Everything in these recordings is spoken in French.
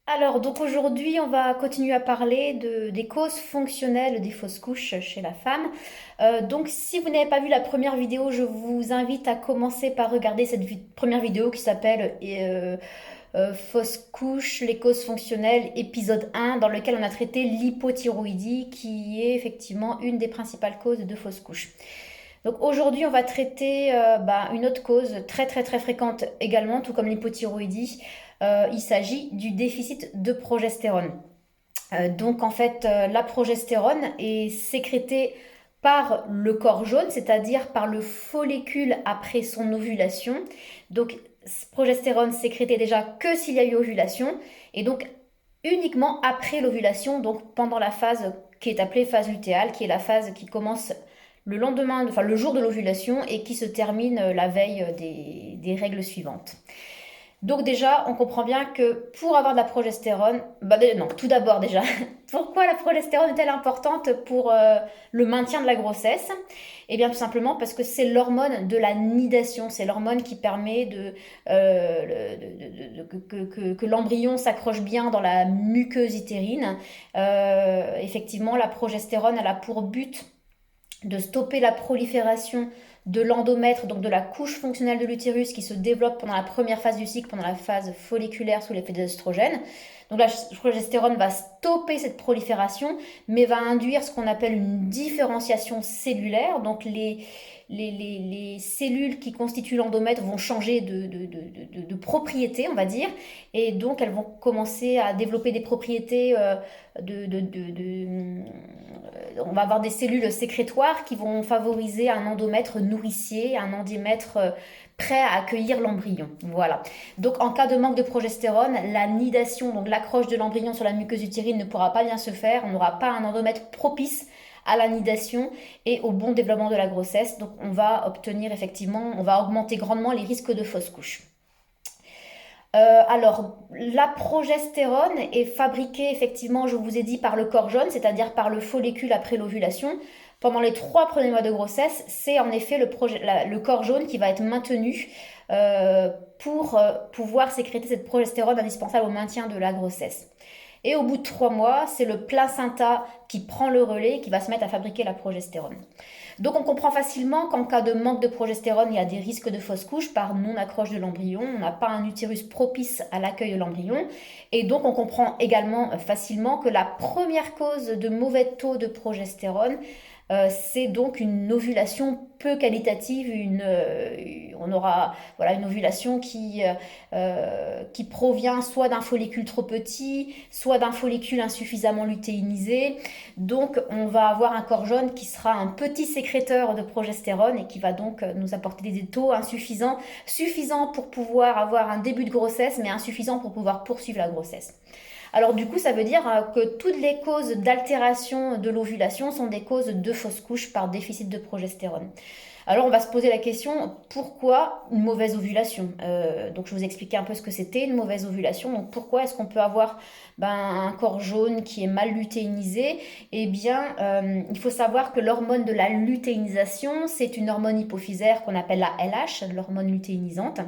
Alors, donc aujourd'hui, on va continuer à parler des causes fonctionnelles des fausses couches chez la femme. Donc, si vous n'avez pas vu la première vidéo, je vous invite à commencer par regarder cette première vidéo qui s'appelle Fausses couches, les causes fonctionnelles, épisode 1, dans lequel on a traité l'hypothyroïdie, qui est effectivement une des principales causes de fausses couches. Donc aujourd'hui, on va traiter une autre cause très très très fréquente également, tout comme l'hypothyroïdie. Il s'agit du déficit de progestérone. Donc en fait, la progestérone est sécrétée par le corps jaune, c'est-à-dire par le follicule après son ovulation. Donc progestérone sécrétée déjà que s'il y a eu ovulation, et donc uniquement après l'ovulation, donc pendant la phase qui est appelée phase lutéale, qui est la phase qui commence le lendemain, enfin le jour de l'ovulation et qui se termine la veille des règles suivantes. Donc déjà, on comprend bien que pour avoir de la progestérone, non, tout d'abord déjà, pourquoi la progestérone est-elle importante pour le maintien de la grossesse? Eh bien tout simplement parce que c'est l'hormone de la nidation, c'est l'hormone qui permet que l'embryon s'accroche bien dans la muqueuse utérine. Effectivement, la progestérone, elle a pour but de stopper la prolifération de l'endomètre, donc de la couche fonctionnelle de l'utérus qui se développe pendant la première phase du cycle, pendant la phase folliculaire sous l'effet des oestrogènes. Donc la progestérone va stopper cette prolifération, mais va induire ce qu'on appelle une différenciation cellulaire. Donc les cellules qui constituent l'endomètre vont changer de propriété, on va dire, et donc elles vont commencer à développer des propriétés on va avoir des cellules sécrétoires qui vont favoriser un endomètre nourricier, un endomètre prêt à accueillir l'embryon. Voilà. Donc en cas de manque de progestérone, la nidation, donc l'accroche de l'embryon sur la muqueuse utérine ne pourra pas bien se faire, on n'aura pas un endomètre propice à la nidation et au bon développement de la grossesse. Donc on va obtenir effectivement, on va augmenter grandement les risques de fausse couche. Alors, la progestérone est fabriquée effectivement, je vous ai dit, par le corps jaune, c'est-à-dire par le follicule après l'ovulation. Pendant les 3 premiers mois de grossesse, c'est en effet le corps jaune qui va être maintenu pour pouvoir sécréter cette progestérone indispensable au maintien de la grossesse. Et au bout de 3 mois, c'est le placenta qui prend le relais, qui va se mettre à fabriquer la progestérone. Donc on comprend facilement qu'en cas de manque de progestérone, il y a des risques de fausse couche par non-accroche de l'embryon. On n'a pas un utérus propice à l'accueil de l'embryon. Et donc on comprend également facilement que la première cause de mauvais taux de progestérone, c'est donc une ovulation peu qualitative, on aura voilà, une ovulation qui provient soit d'un follicule trop petit, soit d'un follicule insuffisamment lutéinisé. Donc on va avoir un corps jaune qui sera un petit sécréteur de progestérone et qui va donc nous apporter des taux insuffisants, suffisants pour pouvoir avoir un début de grossesse, mais insuffisants pour pouvoir poursuivre la grossesse. Alors du coup, ça veut dire que toutes les causes d'altération de l'ovulation sont des causes de fausse couche par déficit de progestérone. Alors on va se poser la question, pourquoi une mauvaise ovulation? Donc je vous expliquais un peu ce que c'était une mauvaise ovulation. Donc pourquoi est-ce qu'on peut avoir un corps jaune qui est mal lutéinisé? Eh bien, il faut savoir que l'hormone de la lutéinisation, c'est une hormone hypophysaire qu'on appelle la LH, l'hormone lutéinisante.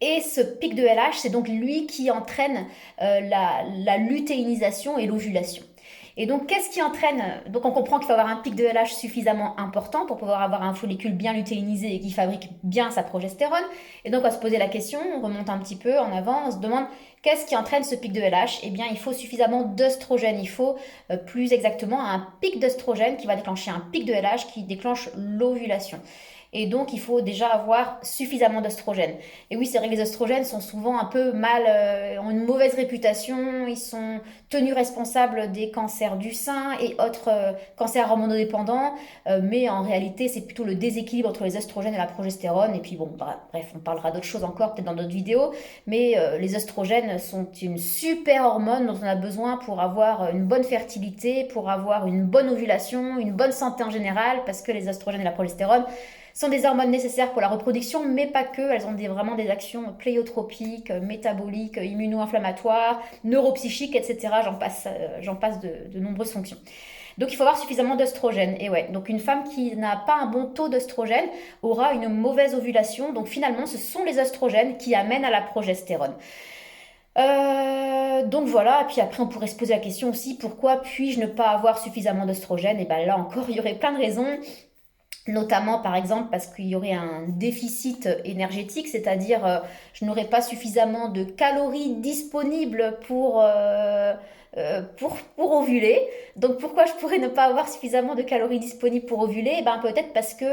Et ce pic de LH, c'est donc lui qui entraîne la lutéinisation et l'ovulation. Et donc, qu'est-ce qui entraîne? Donc, on comprend qu'il faut avoir un pic de LH suffisamment important pour pouvoir avoir un follicule bien lutéinisé et qui fabrique bien sa progestérone. Et donc, on va se poser la question, on remonte un petit peu en avant, on se demande qu'est-ce qui entraîne ce pic de LH? Eh bien, il faut suffisamment d'œstrogène. Il faut plus exactement un pic d'œstrogène qui va déclencher un pic de LH qui déclenche l'ovulation. Et donc, il faut déjà avoir suffisamment d'oestrogènes. Et oui, c'est vrai que les oestrogènes sont souvent un peu mal, ont une mauvaise réputation. Ils sont tenus responsables des cancers du sein et autres cancers hormonodépendants. Mais en réalité, c'est plutôt le déséquilibre entre les oestrogènes et la progestérone. Et puis bon, bref, on parlera d'autres choses encore peut-être dans d'autres vidéos. Mais les oestrogènes sont une super hormone dont on a besoin pour avoir une bonne fertilité, pour avoir une bonne ovulation, une bonne santé en général, parce que les oestrogènes et la progestérone sont des hormones nécessaires pour la reproduction, mais pas que. Elles ont vraiment des actions pléiotropiques, métaboliques, immuno-inflammatoires, neuropsychiques, etc. J'en passe de nombreuses fonctions. Donc il faut avoir suffisamment d'œstrogène. Et ouais, donc une femme qui n'a pas un bon taux d'œstrogène aura une mauvaise ovulation. Donc finalement, ce sont les œstrogènes qui amènent à la progestérone. Donc voilà, et puis après on pourrait se poser la question aussi, pourquoi puis-je ne pas avoir suffisamment d'oestrogène? Et bien là encore, il y aurait plein de raisons. Notamment, par exemple, parce qu'il y aurait un déficit énergétique, c'est-à-dire je n'aurais pas suffisamment de calories disponibles pour ovuler. Donc pourquoi je pourrais ne pas avoir suffisamment de calories disponibles pour ovuler? Eh ben, peut-être parce que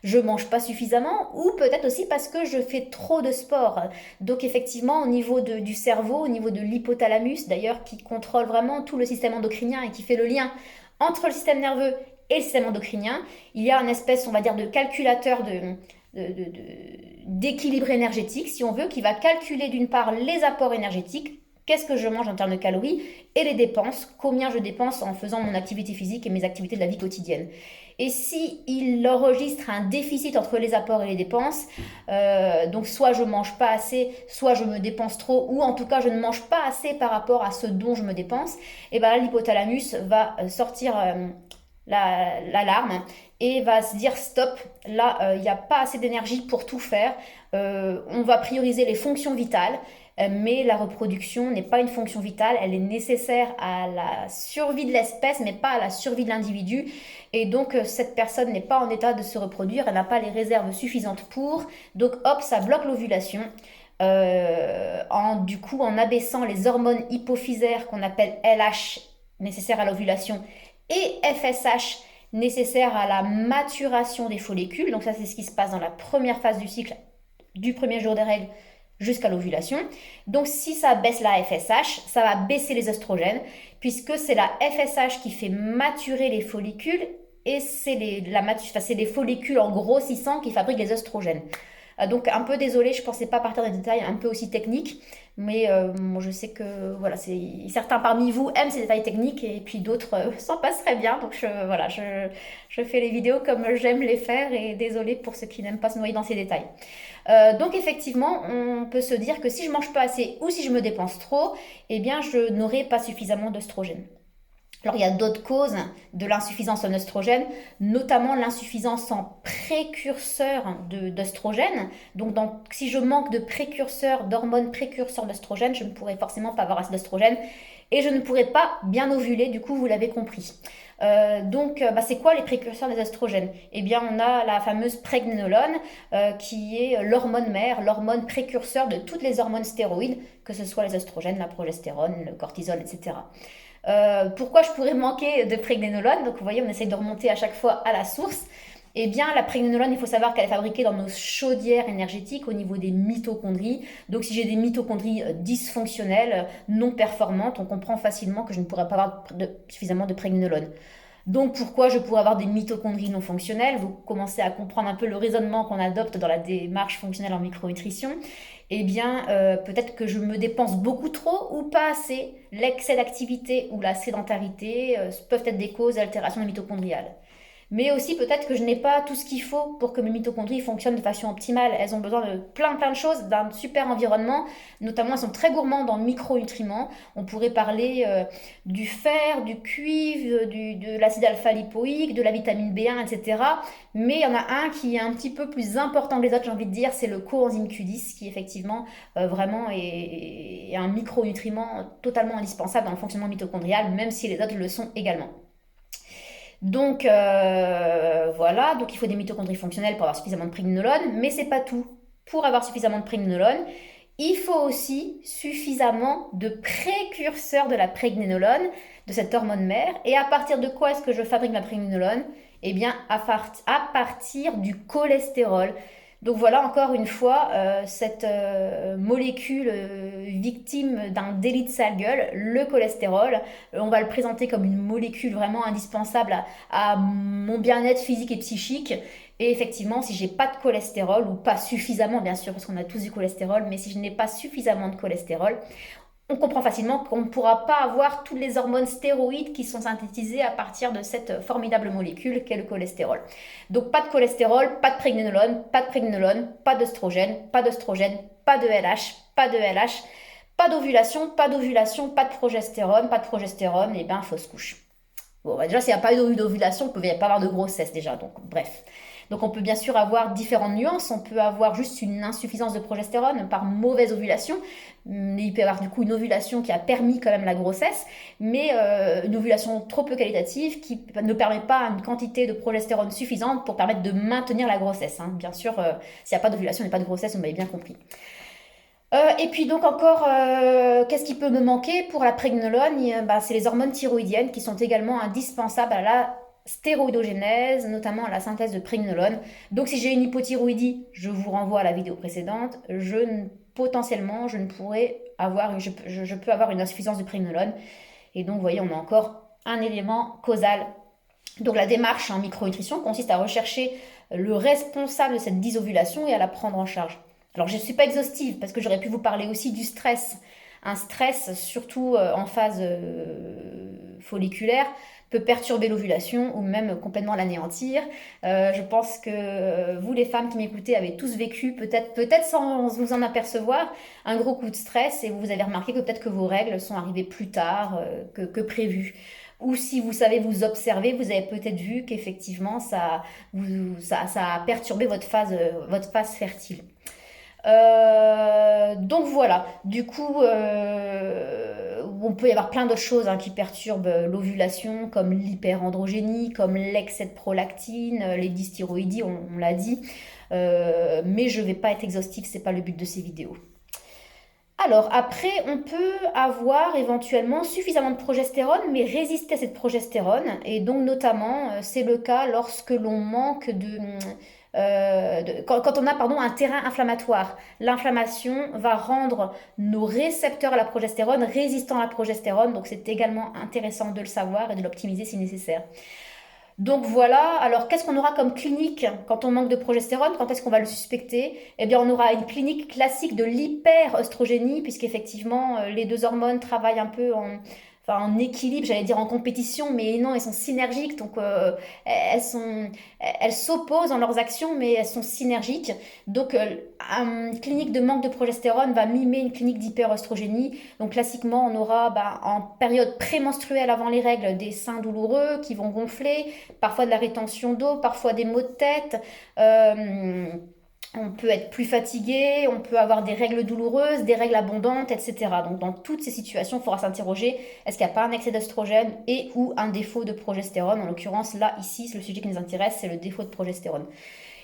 je mange pas suffisamment ou peut-être aussi parce que je fais trop de sport. Donc effectivement, au niveau du cerveau, au niveau de l'hypothalamus, d'ailleurs, qui contrôle vraiment tout le système endocrinien et qui fait le lien entre le système nerveux et le système endocrinien, il y a une espèce, on va dire, de calculateur d'équilibre énergétique, si on veut, qui va calculer d'une part les apports énergétiques, qu'est-ce que je mange en termes de calories, et les dépenses, combien je dépense en faisant mon activité physique et mes activités de la vie quotidienne. Et si il enregistre un déficit entre les apports et les dépenses, donc soit je mange pas assez, soit je me dépense trop, ou en tout cas je ne mange pas assez par rapport à ce dont je me dépense, et ben là l'hypothalamus va sortir l'alarme et va se dire stop, là il n'y a pas assez d'énergie pour tout faire. On va prioriser les fonctions vitales, mais la reproduction n'est pas une fonction vitale, elle est nécessaire à la survie de l'espèce, mais pas à la survie de l'individu. Et donc cette personne n'est pas en état de se reproduire, elle n'a pas les réserves suffisantes pour. Donc hop, ça bloque l'ovulation. Du coup, en abaissant les hormones hypophysaires qu'on appelle LH nécessaires à l'ovulation et FSH nécessaires à la maturation des follicules. Donc ça, c'est ce qui se passe dans la première phase du cycle, du premier jour des règles jusqu'à l'ovulation. Donc si ça baisse la FSH, ça va baisser les oestrogènes, puisque c'est la FSH qui fait maturer les follicules, et c'est les follicules en grossissant qui fabriquent les oestrogènes. Donc un peu désolée, je pensais pas partir dans des détails un peu aussi techniques, mais moi je sais que voilà, certains parmi vous aiment ces détails techniques et puis d'autres s'en passeraient bien. Donc voilà, je fais les vidéos comme j'aime les faire et désolée pour ceux qui n'aiment pas se noyer dans ces détails. Donc effectivement, on peut se dire que si je mange pas assez ou si je me dépense trop, eh bien je n'aurai pas suffisamment d'oestrogène. Alors, il y a d'autres causes de l'insuffisance en oestrogène, notamment l'insuffisance en précurseurs d'oestrogène. Donc, si je manque de précurseurs, d'hormones précurseurs d'oestrogène, je ne pourrai forcément pas avoir assez d'oestrogène et je ne pourrai pas bien ovuler, du coup, vous l'avez compris. C'est quoi les précurseurs des oestrogènes? Eh bien, on a la fameuse prégnénolone, qui est l'hormone mère, l'hormone précurseur de toutes les hormones stéroïdes, que ce soit les oestrogènes, la progestérone, le cortisol, etc. Pourquoi je pourrais manquer de prégnénolone? Donc vous voyez, on essaye de remonter à chaque fois à la source. Eh bien, la prégnénolone, il faut savoir qu'elle est fabriquée dans nos chaudières énergétiques au niveau des mitochondries. Donc si j'ai des mitochondries dysfonctionnelles, non performantes, on comprend facilement que je ne pourrais pas avoir suffisamment de prégnénolone. Donc pourquoi je pourrais avoir des mitochondries non fonctionnelles? Vous commencez à comprendre un peu le raisonnement qu'on adopte dans la démarche fonctionnelle en micronutrition. Eh bien, peut-être que je me dépense beaucoup trop ou pas assez. L'excès d'activité ou la sédentarité peuvent être des causes d'altération mitochondriale. Mais aussi peut-être que je n'ai pas tout ce qu'il faut pour que mes mitochondries fonctionnent de façon optimale. Elles ont besoin de plein de choses, d'un super environnement. Notamment, elles sont très gourmandes en micronutriments. On pourrait parler du fer, du cuivre, de l'acide alpha-lipoïque, de la vitamine B1, etc. Mais il y en a un qui est un petit peu plus important que les autres, j'ai envie de dire, c'est le coenzyme Q10, qui effectivement vraiment est un micronutriment totalement indispensable dans le fonctionnement mitochondrial, même si les autres le sont également. Donc voilà, donc il faut des mitochondries fonctionnelles pour avoir suffisamment de prégnénolone, mais c'est pas tout. Pour avoir suffisamment de prégnénolone, il faut aussi suffisamment de précurseurs de la prégnénolone, de cette hormone mère. Et à partir de quoi est-ce que je fabrique ma prégnénolone? Eh bien, à partir du cholestérol. Donc voilà, encore une fois, cette molécule victime d'un délit de sale gueule, le cholestérol. On va le présenter comme une molécule vraiment indispensable à mon bien-être physique et psychique. Et effectivement, si j'ai pas de cholestérol, ou pas suffisamment bien sûr, parce qu'on a tous du cholestérol, mais si je n'ai pas suffisamment de cholestérol, on comprend facilement qu'on ne pourra pas avoir toutes les hormones stéroïdes qui sont synthétisées à partir de cette formidable molécule qu'est le cholestérol. Donc pas de cholestérol, pas de prégnénolone, pas d'œstrogène, pas d'œstrogène, pas de LH, pas de LH, pas d'ovulation, pas d'ovulation, pas de progestérone, et ben fausse couche. Bon, déjà, s'il n'y a pas eu d'ovulation, il ne peut pas y avoir de grossesse déjà, donc bref. Donc on peut bien sûr avoir différentes nuances, on peut avoir juste une insuffisance de progestérone par mauvaise ovulation, il peut y avoir du coup une ovulation qui a permis quand même la grossesse, mais une ovulation trop peu qualitative qui ne permet pas une quantité de progestérone suffisante pour permettre de maintenir la grossesse. Hein. Bien sûr, s'il n'y a pas d'ovulation, il n'y a pas de grossesse, vous m'avez bien compris. Et puis donc encore, qu'est-ce qui peut me manquer pour la prégnolone? C'est les hormones thyroïdiennes qui sont également indispensables à la stéroïdogénèse, notamment à la synthèse de prégnolone. Donc si j'ai une hypothyroïdie, je vous renvoie à la vidéo précédente, potentiellement je ne pourrais avoir, je peux avoir une insuffisance de prégnolone. Et donc vous voyez, on a encore un élément causal. Donc la démarche en micronutrition consiste à rechercher le responsable de cette dysovulation et à la prendre en charge. Alors je ne suis pas exhaustive parce que j'aurais pu vous parler aussi du stress. Un stress, surtout en phase folliculaire, peut perturber l'ovulation ou même complètement l'anéantir. Je pense que vous, les femmes qui m'écoutez, avez tous vécu, peut-être sans vous en apercevoir, un gros coup de stress et vous avez remarqué que peut-être que vos règles sont arrivées plus tard que prévu. Ou si vous savez vous observer, vous avez peut-être vu qu'effectivement ça a perturbé votre phase fertile. Donc voilà, du coup, on peut y avoir plein d'autres choses qui perturbent l'ovulation, comme l'hyperandrogénie, comme l'excès de prolactine, les dysthyroïdies, on l'a dit. Mais je ne vais pas être exhaustive, c'est pas le but de ces vidéos. Alors après, on peut avoir éventuellement suffisamment de progestérone, mais résister à cette progestérone. Et donc notamment, c'est le cas lorsque l'on manque quand on a un terrain inflammatoire. L'inflammation va rendre nos récepteurs à la progestérone résistants à la progestérone. Donc c'est également intéressant de le savoir et de l'optimiser si nécessaire. Donc voilà, alors qu'est-ce qu'on aura comme clinique quand on manque de progestérone? Quand est-ce qu'on va le suspecter? Eh bien on aura une clinique classique de l'hyperoestrogénie, puisqu'effectivement les deux hormones travaillent un peu en équilibre, j'allais dire en compétition, mais non, elles sont synergiques, donc elles s'opposent dans leurs actions, mais elles sont synergiques. Donc une clinique de manque de progestérone va mimer une clinique d'hyperoestrogénie. Donc classiquement, on aura en période prémenstruelle avant les règles des seins douloureux qui vont gonfler, parfois de la rétention d'eau, parfois des maux de tête. On peut être plus fatigué, on peut avoir des règles douloureuses, des règles abondantes, etc. Donc dans toutes ces situations, il faudra s'interroger, est-ce qu'il n'y a pas un excès d'œstrogène et ou un défaut de progestérone? En l'occurrence, là, ici, le sujet qui nous intéresse, c'est le défaut de progestérone.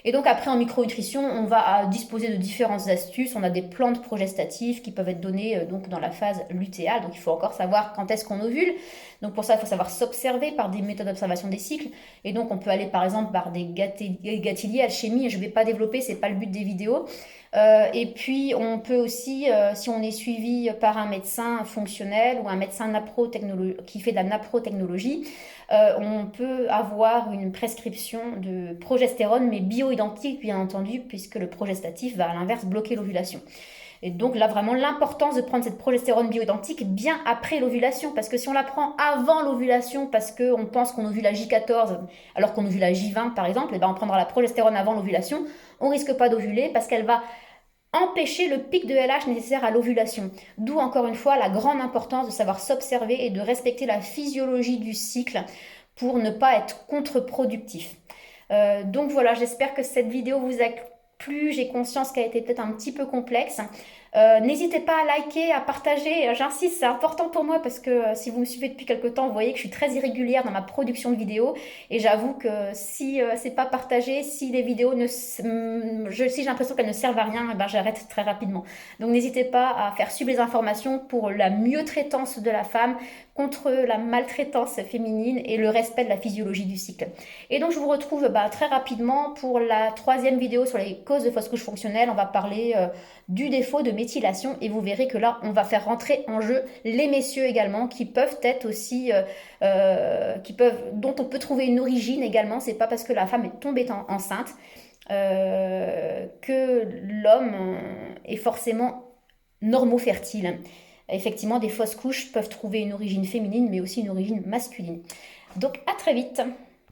Et donc après en micronutrition, on va disposer de différentes astuces. On a des plantes progestatifs qui peuvent être données donc dans la phase lutéale. Donc il faut encore savoir quand est-ce qu'on ovule. Donc pour ça, il faut savoir s'observer par des méthodes d'observation des cycles. Et donc on peut aller par exemple par des gâtilliers, alchimie. Je ne vais pas développer, c'est pas le but des vidéos. Et puis on peut aussi, si on est suivi par un médecin fonctionnel ou un médecin qui fait de la naprotechnologie, on peut avoir une prescription de progestérone, mais bioidentique bien entendu, puisque le progestatif va à l'inverse bloquer l'ovulation. Et donc là, vraiment, l'importance de prendre cette progestérone bioidentique bien après l'ovulation. Parce que si on la prend avant l'ovulation, parce qu'on pense qu'on ovule à J14, alors qu'on ovule à J20 par exemple, et ben on prendra la progestérone avant l'ovulation, on risque pas d'ovuler parce qu'elle va empêcher le pic de LH nécessaire à l'ovulation. D'où encore une fois la grande importance de savoir s'observer et de respecter la physiologie du cycle pour ne pas être contre-productif. Donc voilà, j'espère que cette vidéo vous a plu. J'ai conscience qu'elle était peut-être un petit peu complexe. N'hésitez pas à liker, à partager. J'insiste, c'est important pour moi parce que si vous me suivez depuis quelques temps, vous voyez que je suis très irrégulière dans ma production de vidéos. Et j'avoue que si c'est pas partagé, si les vidéos si j'ai l'impression qu'elles ne servent à rien, ben j'arrête très rapidement. Donc n'hésitez pas à faire suivre les informations pour la mieux-traitance de la femme contre la maltraitance féminine et le respect de la physiologie du cycle. Et donc je vous retrouve très rapidement pour la 3e vidéo sur les causes de fausse couche fonctionnelle. On va parler du défaut de méthylation et vous verrez que là on va faire rentrer en jeu les messieurs également qui peuvent être aussi dont on peut trouver une origine également. C'est pas parce que la femme est tombée enceinte que l'homme est forcément normofertile. Effectivement, des fausses couches peuvent trouver une origine féminine mais aussi une origine masculine. Donc à très vite.